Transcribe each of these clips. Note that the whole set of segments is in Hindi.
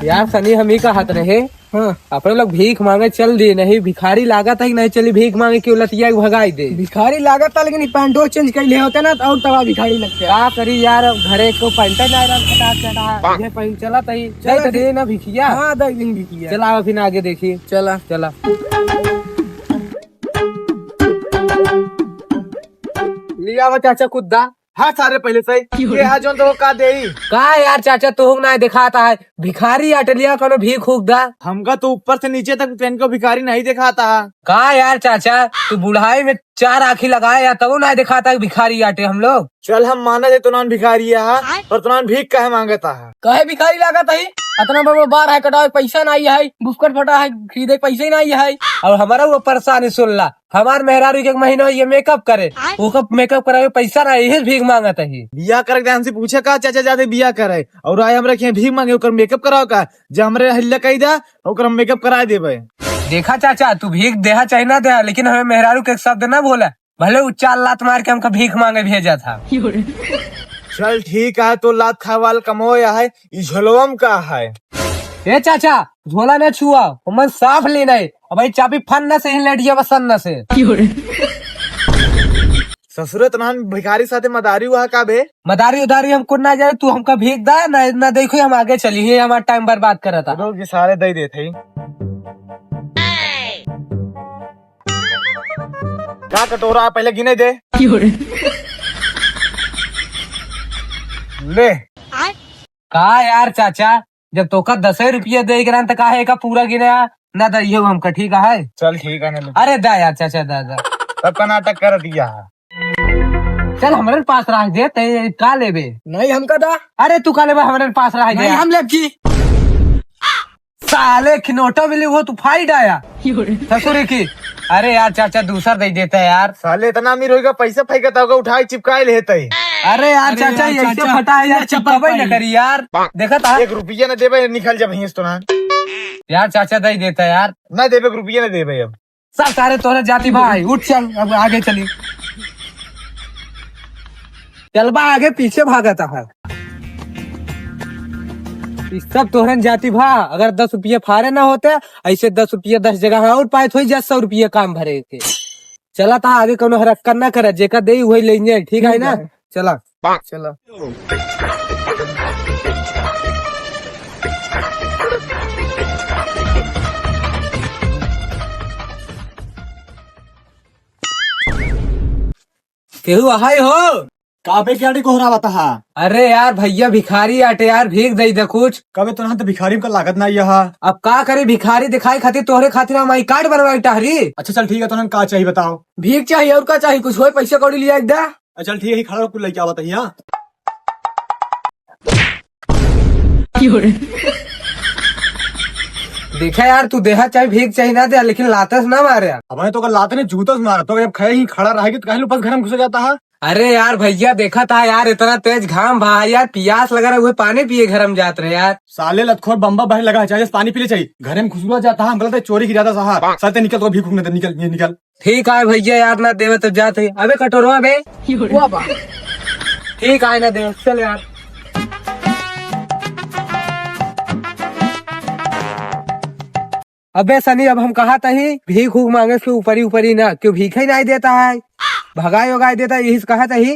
यार सनी हम ही का हाथ रहे। हाँ, अपने लोग भीख मांगे चल दिए, नहीं भिखारी लागत है कि नहीं चली भीख मांगे क्यों लतिया भगाई दे। भिखारी लागत था लेकिन पैंटो चेंज कर लिए होते ना तो और तवा भिखारी लगते। क्या करी यार, घरे को पैंटा ये पैंट चला तही चल दे ना भिखिया। हाँ 10 दिन भिखिया। चला फिर आगे देखिए। चला चला लिया वो चाचा कुद्दा। हाँ सारे पहले सही ये है जो तो का दे का यार चाचा तू ना दिखाता है भिखारी अटलिया कोनो भीख उगदा। हमका तो ऊपर से नीचे तक ट्रेन को भिखारी नहीं दिखाता। का यार चाचा तू बुढ़ाई में 4 आँखी लगाए या तब ना दिखाता है भिखारी आटे हम लोग। चल हम माना दे तुनान भिखारी है पर तुनान भीख कहे मांगता है। कहे भिखारी लागत है इतना बड़ा बार है कटावे पैसा नहीं है, बुस्कट फटा है खरीदे पैसे नहीं है। और हमारा वो परेशानी सुन ला, हमार मेहरारू के महीना ये मेकअप करे वो मेकअप करावे पैसा नहीं है भीख मांगत है। बिया कर ध्यान से पूछे का चाचा जाते बिया करे और आए हम रखे भीख मांगे ओकर मेकअप कराओ का जब हमरे हल्ला कही दा ओकर मेकअप करा देबे। देखा चाचा तू भीख देहा चाहे ना दे लेकिन हमें मेहरारू के शब्द ना बोला, भले उच्चार लात मार के हमका भीख मांगे भेजा था। चल ठीक है तो लात खावाल कमोया है झोलवम का है। ए चाचा झोला न छुआ मन साफ लेना है अब भाई चाबी फन न से ही लेटिया बसन न से। ससुर तुनान भिखारी साथे मदारी हुआ का बे मदारी उदारी हमको ना जाए तू हमका भीख दा ना देखो हम आगे चली है हमारा टाइम बर्बाद कर था। लोग सारे दे देते क्या कटोरा पहले गिने दे ले। का यार चाचा जब तो का 10 रुपया दे तो का है का पूरा गिना ना दियो हमका ठीक है। चल ठीक है ना अरे दा यार चाचा दा सबका नाटक कर दिया है। चल हमारे पास रह दे ते का लेबे। नहीं हमका दा। अरे तू का लेबे हमारे पास रह दे। नहीं हम लेब की साले खिनोटो मिली वो तू फाइट आया ससुर की। अरे यार चाचा दूसरा दे देता है यार। साले इतना अमीर होगा पैसा फेंकता होगा उठाई चिपकाए लेते ही। अरे यार चाचा ये ऐसे फटा है यार चिपकावे न करी यार देखा था। 1 रुपया न देबे निकल जा भैंस तो ना यार चाचा दे देता है यार। ना देबे 1 रुपया न देबे अब सब सारे तोरे जाती भाई उठ चल अब आगे चली। चलबा आगे पीछे भागता है सब तोहरन जाती भा। अगर 10 रुपये फारे ना होते ऐसे 10 रुपये 10 जगह और पाए थोड़ी जा 100 रुपये काम भरे के। चला था आगे कोनो हरकत ना करे जेका दे वही लेंगे ठीक है ना। चला चला केहू आहाई हो काबे क्या को रहा बता। अरे यार भैया भिखारी आटे यार भीख दे दे कुछ। कबे तो ना तो भिखारी का लागत नहीं है। अब का करे भिखारी दिखाई खातिर तोहरे खातिर हम आई कार्ड बनवाई टहरी। अच्छा चल ठीक है तो का चाहिए बताओ। भीख चाहिए और का चाहिए कुछ हो पैसा कौड़ी लिया एक दा। चल ठीक है खड़ा कुछ लेके आवत है। देखा यार तू देहा चाहे भीख चाहिए ना दे लेकिन लातस ना मारे। अब तो लाते ने जूता से मारा तो जब खड़े ही खड़ा रहेगी तो कहीं घर में घुस जाता है। अरे यार भैया देखा था यार इतना तेज घाम भाई यार प्यास लग रहा है, वो पानी पिए घर में जाते रहे यार। साले लतखोर बम्बा बहन लगा चाहिए पानी पीले चाहिए घर में घुस जाता है। गलत है चोरी की ज्यादा सहा साथे निकल तो भीख निकल ये निकल। ठीक है भैया यार ना देवे तो जाते अबे कटोरवा बे ठीक है ना दे चल यार। अबे सनी अब हम कहा था ही भीख उख मांगे के ऊपरी ऊपरी ना क्यों भीख ही नहीं देता है भगाई उगाई देता यही कहा था ही।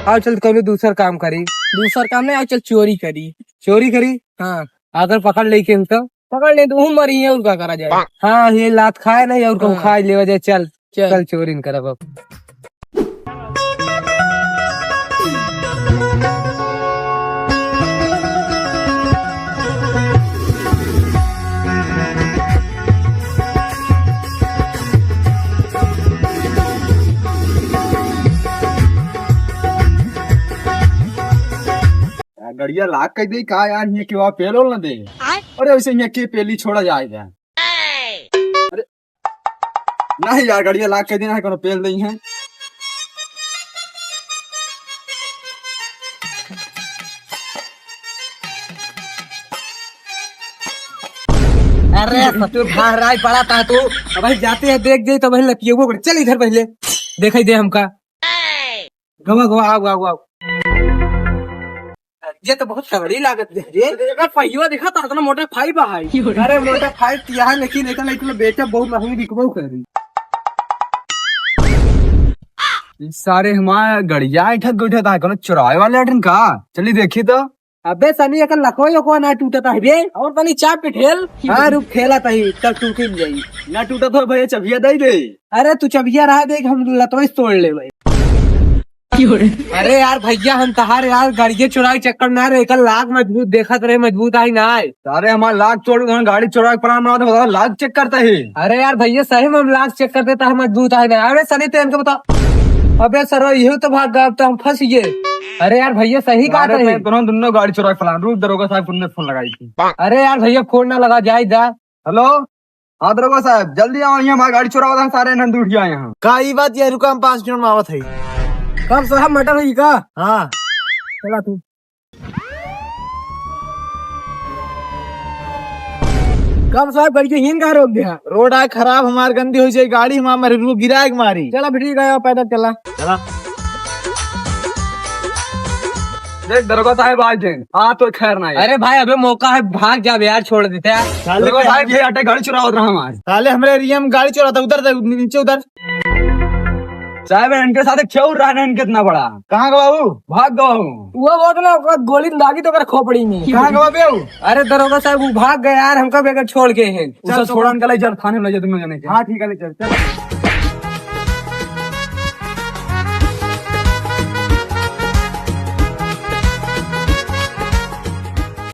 और चल कभी दूसरा काम करी। दूसरा काम नहीं चल चोरी करी। चोरी करी हाँ अगर पकड़ ले के तो पकड़ ले तो मरी है उनका करा जाए। हाँ ये लात खाए नहीं और हाँ। खाए ले जाए चल चल चोरी न करब अब। गड़िया लाख कह दे का यार ये क्यों पेलो न दे। अरे वैसे यहाँ के पेली छोड़ा जाएगा। अरे नहीं यार गड़िया लाख कह देना है कोनो पेल नहीं है। अरे तू भाई पड़ा था तू अब भाई जाते हैं देख दे तो भाई लकिए वो चल इधर पहले देखा दे हमका गवा गवा आओ आओ आओ। ये तो बहुत तगड़ी लागत है रे। अगर पहिया देखा तो इतना मोटा फाइव है। अरे मोटा फाइट यहाँ लेकिन एक बेटा बहुत महंगी बिकबो करी। सारे हमारे गड़िया ठग उठा था कोनो चुराए वाले अटन का चली देखी तो। अबे सनी एक लखो ना टूटता है बे। और तनी चाप पे ठेल। हाँ रुक खेला तही तब टूट जाई। ना टूटा तो भैया चबिया दे दे। अरे तू चबिया रहा देख हम लतवा तोड़ ले भाई। अरे यार भैया हम तहार यार गाड़िया चुराई चक्कर ना रहे कल लाख मजबूत देखत रहे मजबूत आई ना आए। सारे हमारे लाख चोड़ गाड़ी चुरा के परान ना लाख चेक करता है। अरे यार भैया सही में हम लाख चेक करते तो हम मजबूत आई ना। अरे सनी तो इनको बता। अबे सर यही तो भाग गया अब तो हम फंस गए। अरे यार भैया सही कहा था। दोनों गाड़ी चुरा के परान। रुक दरोगा साहब ने फोन लगाई थी। अरे यार भैया फोन ना लगा जाए जा। हेलो हाँ दरोगा साहब जल्दी आओ यहाँ हमारी गाड़ी चुरा हुआ था सारे नंद उठ गया यहाँ। का ये बात ये रुका हम 5 मिनट में आवत है। कब साहब मटर हुई का? हाँ चला तू। कब साहब गाड़ी के हिन का रोक दिया? रोड आए खराब हमारी गंदी हो जाए गाड़ी हमारे रूप गिरा मारी। चला भी ठीक है पैदल चला। देख दरोगा साहब आज हाँ तो खैर ना है। अरे भाई अबे मौका है भाग जा यार छोड़ देते हैं। दरोगा साहब ये अटैक गाड़ी चुरा रहा हमारे। साले हमारे एरिया में गाड़ी चुरा था उधर नीचे उधर। साहब इनके साथ क्यों रहा है कितना बड़ा। कहाँ गवा हूँ भाग गवा हूँ। वो बहुत ना गोली लागी तो कर खोपड़ी में। कहाँ गवा बे। अरे दरोगा साहब वो भाग गए यार हमका बेगर छोड़ के हैं। चल छोड़ा निकला जब थाने में ले जा तुम जाने के। हाँ ठीक है चल चल।